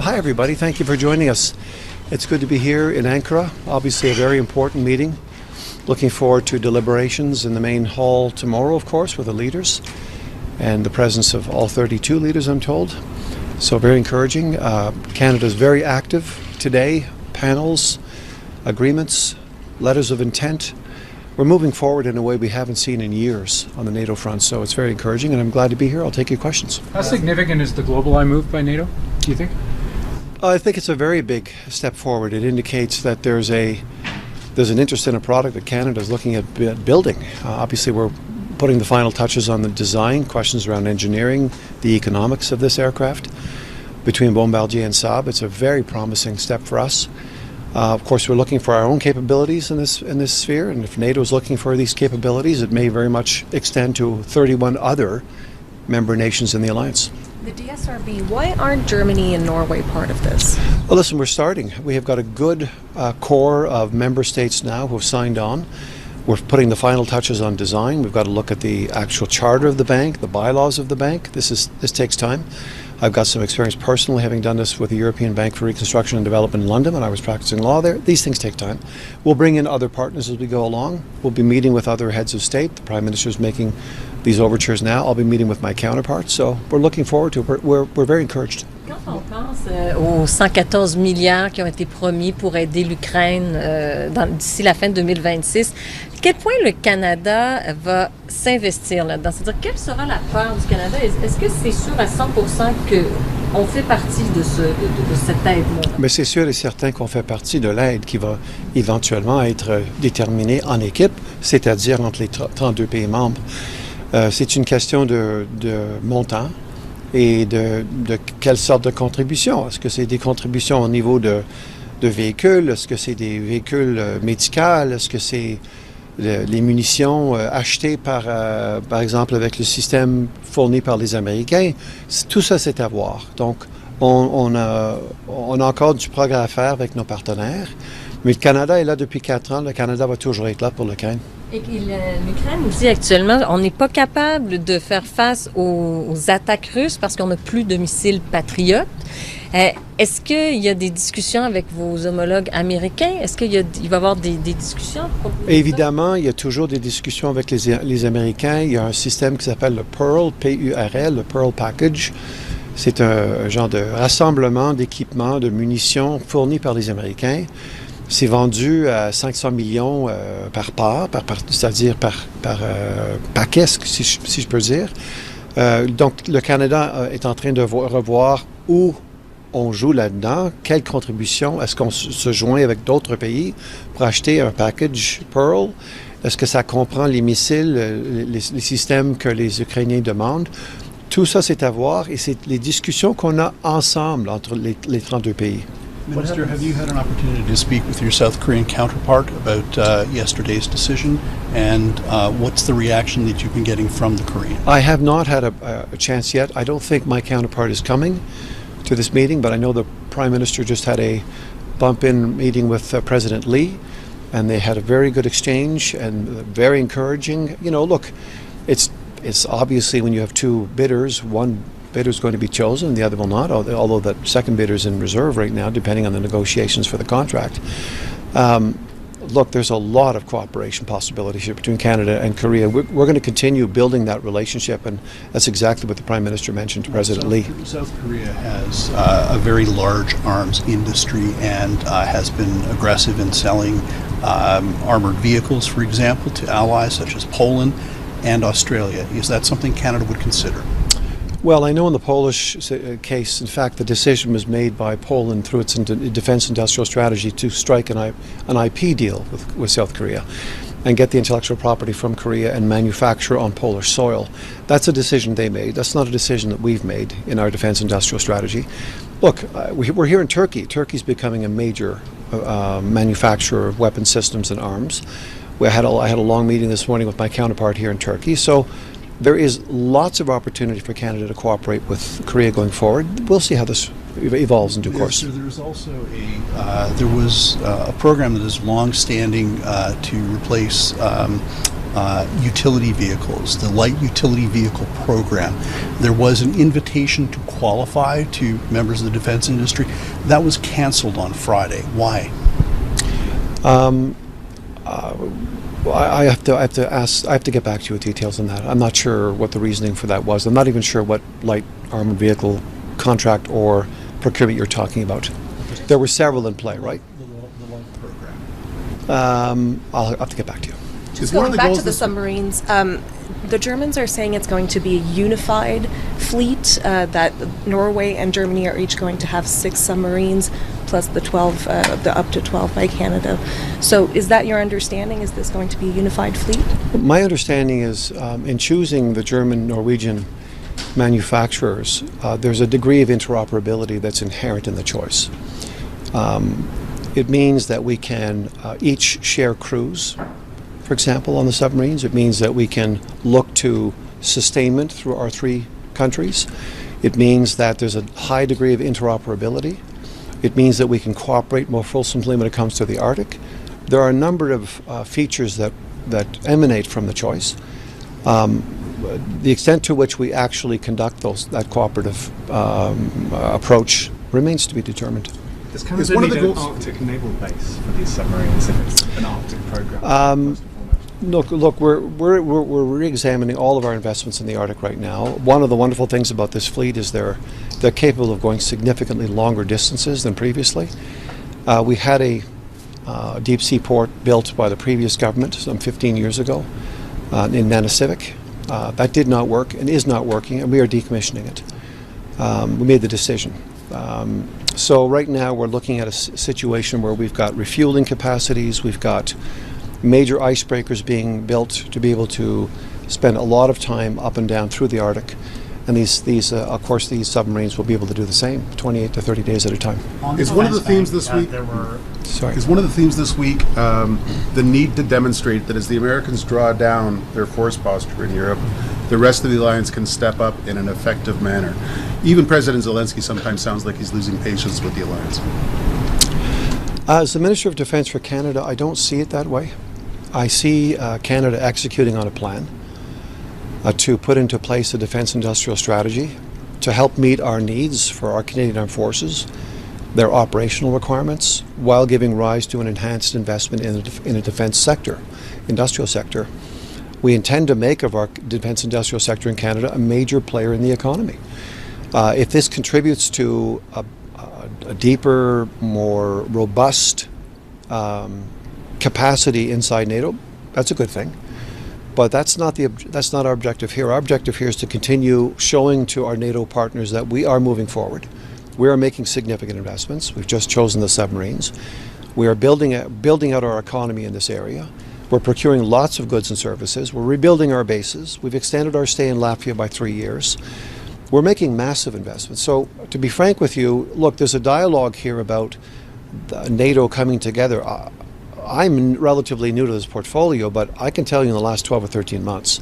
Hi, everybody. Thank you for joining us. It's good to be here in Ankara. Obviously, a very important meeting. Looking forward to deliberations in the main hall tomorrow, of course, with the leaders and the presence of all 32 leaders, I'm told. So very encouraging. Canada is very active today. Panels, agreements, letters of intent. We're moving forward in a way we haven't seen in years on the NATO front, so it's very encouraging, and I'm glad to be here. I'll take your questions. How significant is the GlobalEye move by NATO, do you think? I think it's a very big step forward. It indicates that there's an interest in a product that Canada is looking at building. Obviously, we're putting the final touches on the design, questions around engineering, the economics of this aircraft. Between Bombardier and Saab, it's a very promising step for us. Of course, we're looking for our own capabilities in this sphere, and if NATO is looking for these capabilities, it may very much extend to 31 other member nations in the alliance. The DSRB, why aren't Germany and Norway part of this? Well, listen, we're starting. We have got a good core of member states now who have signed on. We're putting the final touches on design. We've got to look at the actual charter of the bank, the bylaws of the bank. This takes time. I've got some experience personally, having done this with the European Bank for Reconstruction and Development in London when I was practicing law there. These things take time. We'll bring in other partners as we go along. We'll be meeting with other heads of state. The Prime Minister is making these overtures now. I'll be meeting with my counterparts. So we're looking forward to it. We're very encouraged. Quand on pense aux 114 milliards qui ont été promis pour aider l'Ukraine d'ici la fin de 2026, à quel point le Canada va s'investir là-dedans? C'est-à-dire, quelle sera la part du Canada? Est-ce que c'est sûr à 100% qu'on fait partie de cette aide-là? Mais c'est sûr et certain qu'on fait partie de l'aide qui va éventuellement être déterminée en équipe, c'est-à-dire entre les 32 pays membres. C'est une question de montant et de quelle sorte de contribution. Est-ce que c'est des contributions au niveau de véhicules? Est-ce que c'est des véhicules médicaux? Est-ce que c'est les munitions achetées par exemple avec le système fourni par les Américains? Tout ça, c'est à voir. Donc, on a encore du progrès à faire avec nos partenaires. Mais le Canada est là depuis 4 ans. Le Canada va toujours être là pour l'Ukraine. Et l'Ukraine aussi, actuellement, on n'est pas capable de faire face aux attaques russes parce qu'on n'a plus de missiles patriotes. Est-ce qu'il y a des discussions avec vos homologues américains? Est-ce qu'il va y avoir des discussions? Évidemment, il y a toujours des discussions avec les Américains. Il y a un système qui s'appelle le PEARL, P-U-R-L, le PEARL Package. C'est un genre de rassemblement d'équipements, de munitions fournis par les Américains. C'est vendu à 500 millions par part, c'est-à-dire par paquet, si je peux dire. Donc, le Canada est en train de revoir où on joue là-dedans, quelle contribution, est-ce qu'on se joint avec d'autres pays pour acheter un package Pearl? Est-ce que ça comprend les missiles, les systèmes que les Ukrainiens demandent? Tout ça, c'est à voir et c'est les discussions qu'on a ensemble entre les 32 pays. Minister, have you had an opportunity to speak with your South Korean counterpart about yesterday's decision, and what's the reaction that you've been getting from the Koreans? I have not had a chance yet. I don't think my counterpart is coming to this meeting, but I know the Prime Minister just had a bump-in meeting with President Lee, and they had a very good exchange and very encouraging. You know, look, it's obviously when you have two bidders, one bidder is going to be chosen, the other will not, although that second bidder is in reserve right now, depending on the negotiations for the contract. Look, there's a lot of cooperation possibilities here between Canada and Korea. We're going to continue building that relationship, and that's exactly what the Prime Minister mentioned to President Lee. South Korea has a very large arms industry and has been aggressive in selling armored vehicles, for example, to allies such as Poland and Australia. Is that something Canada would consider? Well, I know in the Polish case, in fact, the decision was made by Poland through its defense industrial strategy to strike an IP deal with South Korea and get the intellectual property from Korea and manufacture on Polish soil. That's a decision they made. That's not a decision that we've made in our defense industrial strategy. Look, we're here in Turkey. Turkey's becoming a major manufacturer of weapon systems and arms. I had a long meeting this morning with my counterpart here in Turkey. So there is lots of opportunity for Canada to cooperate with Korea going forward. We'll see how this evolves in due course. There's also there was a program that is long-standing to replace utility vehicles, the light utility vehicle program. There was an invitation to qualify to members of the defense industry. That was canceled on Friday. Why? I have to get back to you with details on that. I'm not sure what the reasoning for that was. I'm not even sure what light armored vehicle contract or procurement you're talking about. There were several in play, right? The light program. I'll have to get back to you. Just going back to the submarines, the Germans are saying it's going to be a unified fleet, that Norway and Germany are each going to have 6 submarines, plus the up to 12 by Canada. So is that your understanding? Is this going to be a unified fleet? My understanding is in choosing the German-Norwegian manufacturers, there's a degree of interoperability that's inherent in the choice. It means that we can each share crews, for example, on the submarines. It means that we can look to sustainment through our 3 countries. It means that there's a high degree of interoperability. It means that we can cooperate more fulsomely when it comes to the Arctic. There are a number of features that emanate from the choice. The extent to which we actually conduct that cooperative approach remains to be determined. Does Canada need an Arctic naval base for these submarines if it's an Arctic program? Look, we're re-examining all of our investments in the Arctic right now. One of the wonderful things about this fleet is they're capable of going significantly longer distances than previously. We had a deep sea port built by the previous government some 15 years ago in Indo-Pacific. That did not work and is not working, and we are decommissioning it. We made the decision. So right now we're looking at a situation where we've got refueling capacities, we've got major icebreakers being built to be able to spend a lot of time up and down through the Arctic. And of course, these submarines will be able to do the same, 28 to 30 days at a time. Is one of the themes this week? Is one of the themes this week the need to demonstrate that as the Americans draw down their force posture in Europe, the rest of the alliance can step up in an effective manner? Even President Zelensky sometimes sounds like he's losing patience with the alliance. As the Minister of Defense for Canada, I don't see it that way. I see Canada executing on a plan to put into place a defense industrial strategy to help meet our needs for our Canadian Armed Forces, their operational requirements, while giving rise to an enhanced investment in a defense sector, industrial sector. We intend to make of our defense industrial sector in Canada a major player in the economy. If this contributes to a deeper, more robust capacity inside NATO, that's a good thing. But that's not our objective here. Our objective here is to continue showing to our NATO partners that we are moving forward. We are making significant investments. We've just chosen the submarines. We are building out our economy in this area. We're procuring lots of goods and services. We're rebuilding our bases. We've extended our stay in Latvia by 3 years. We're making massive investments. So to be frank with you, look, there's a dialogue here about NATO coming together. I'm relatively new to this portfolio, but I can tell you in the last 12 or 13 months,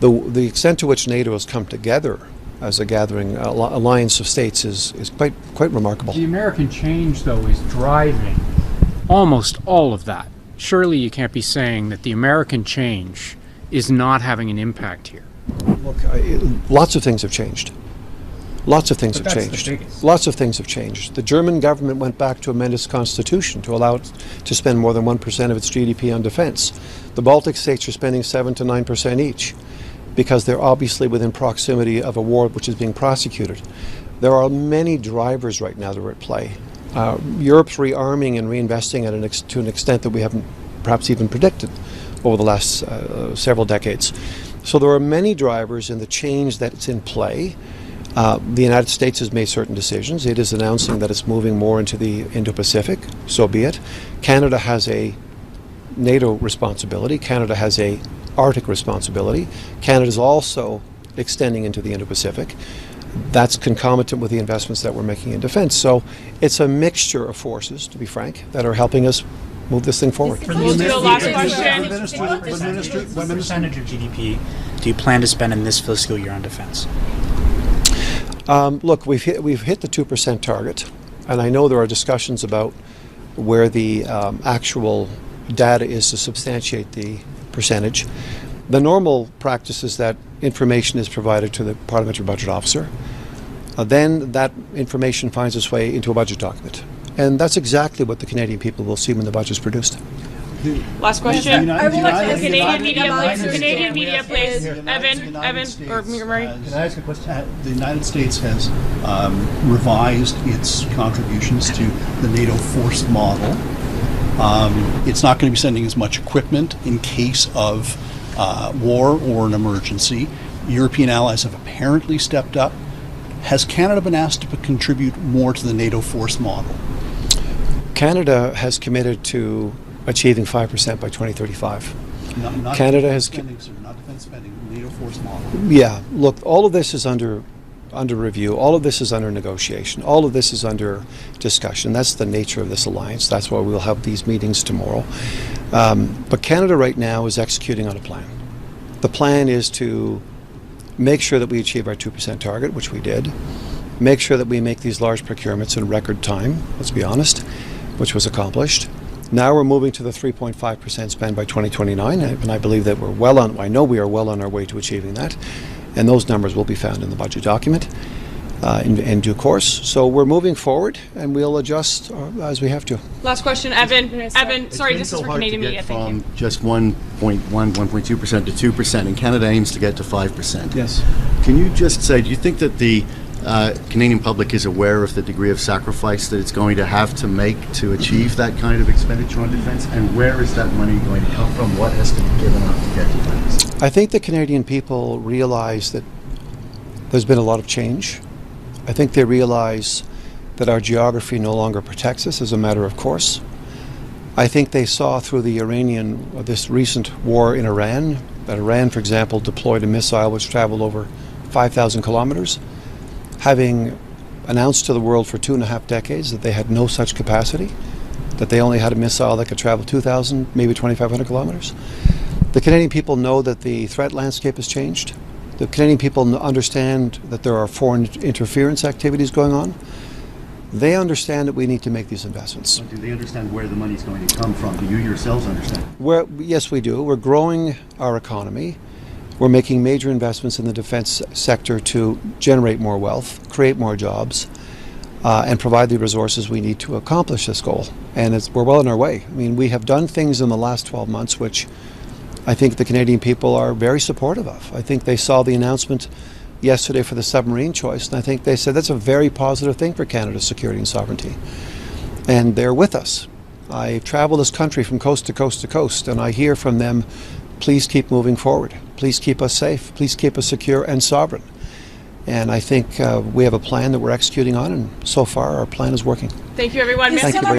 the extent to which NATO has come together as a gathering alliance of states is quite remarkable. The American change, though, is driving almost all of that. Surely you can't be saying that the American change is not having an impact here. Look, lots of things have changed. Lots of things But have that's changed. the biggest. Lots of things have changed. The German government went back to amend its constitution to allow it to spend more than 1% of its GDP on defense. The Baltic states are spending 7 to 9% each because they're obviously within proximity of a war which is being prosecuted. There are many drivers right now that are at play. Europe's rearming and reinvesting to an extent that we haven't perhaps even predicted over the last several decades. So there are many drivers in the change that's in play. The United States has made certain decisions. It is announcing that it's moving more into the Indo-Pacific, so be it. Canada has a NATO responsibility. Canada has a Arctic responsibility. Canada is also extending into the Indo-Pacific. That's concomitant with the investments that we're making in defense. So it's a mixture of forces, to be frank, that are helping us move this thing forward. We'll do a last question. What percentage of GDP do you plan to spend in this fiscal year on defense? Look, we've hit the 2% target, and I know there are discussions about where the actual data is to substantiate the percentage. The normal practice is that information is provided to the Parliamentary Budget Officer. Then that information finds its way into a budget document. And that's exactly what the Canadian people will see when the budget is produced. Last question. Canadian media, please. Evan, or Murray. Can I ask a question? The United States has revised its contributions to the NATO force model. It's not going to be sending as much equipment in case of war or an emergency. European allies have apparently stepped up. Has Canada been asked to contribute more to the NATO force model? Canada has committed to achieving 5% by 2035. Not Canada has spending, sir, not defense spending, NATO force model. Yeah, look, all of this is under review. All of this is under negotiation. All of this is under discussion. That's the nature of this alliance. That's why we'll have these meetings tomorrow. But Canada right now is executing on a plan. The plan is to make sure that we achieve our 2% target, which we did. Make sure that we make these large procurements in record time, let's be honest, which was accomplished. Now we're moving to the 3.5% spend by 2029, and I believe that I know we are well on our way to achieving that. And those numbers will be found in the budget document in due course. So we're moving forward, and we'll adjust as we have to. Last question, Evan. Sorry, this is for Canadian media. Thank you. From just 1.2% to 2%, and Canada aims to get to 5%. Yes. Can you just say, do you think that the Canadian public is aware of the degree of sacrifice that it's going to have to make to achieve that kind of expenditure on defence? And where is that money going to come from? What has to be given up to get to that? I think the Canadian people realize that there's been a lot of change. I think they realize that our geography no longer protects us as a matter of course. I think they saw through this recent war in Iran, that Iran, for example, deployed a missile which traveled over 5,000 kilometers, having announced to the world for 2.5 decades that they had no such capacity, that they only had a missile that could travel 2,000, maybe 2,500 kilometers. The Canadian people know that the threat landscape has changed. The Canadian people understand that there are foreign interference activities going on. They understand that we need to make these investments. Do they understand where the money is going to come from? Do you yourselves understand? Yes, we do. We're growing our economy. We're making major investments in the defense sector to generate more wealth, create more jobs, and provide the resources we need to accomplish this goal. And we're well on our way. I mean, we have done things in the last 12 months which I think the Canadian people are very supportive of. I think they saw the announcement yesterday for the submarine choice, and I think they said that's a very positive thing for Canada's security and sovereignty. And they're with us. I travel this country from coast to coast to coast, and I hear from them, please keep moving forward. Please keep us safe. Please keep us secure and sovereign. And I think we have a plan that we're executing on, and so far our plan is working. Thank you, everyone. Thank you very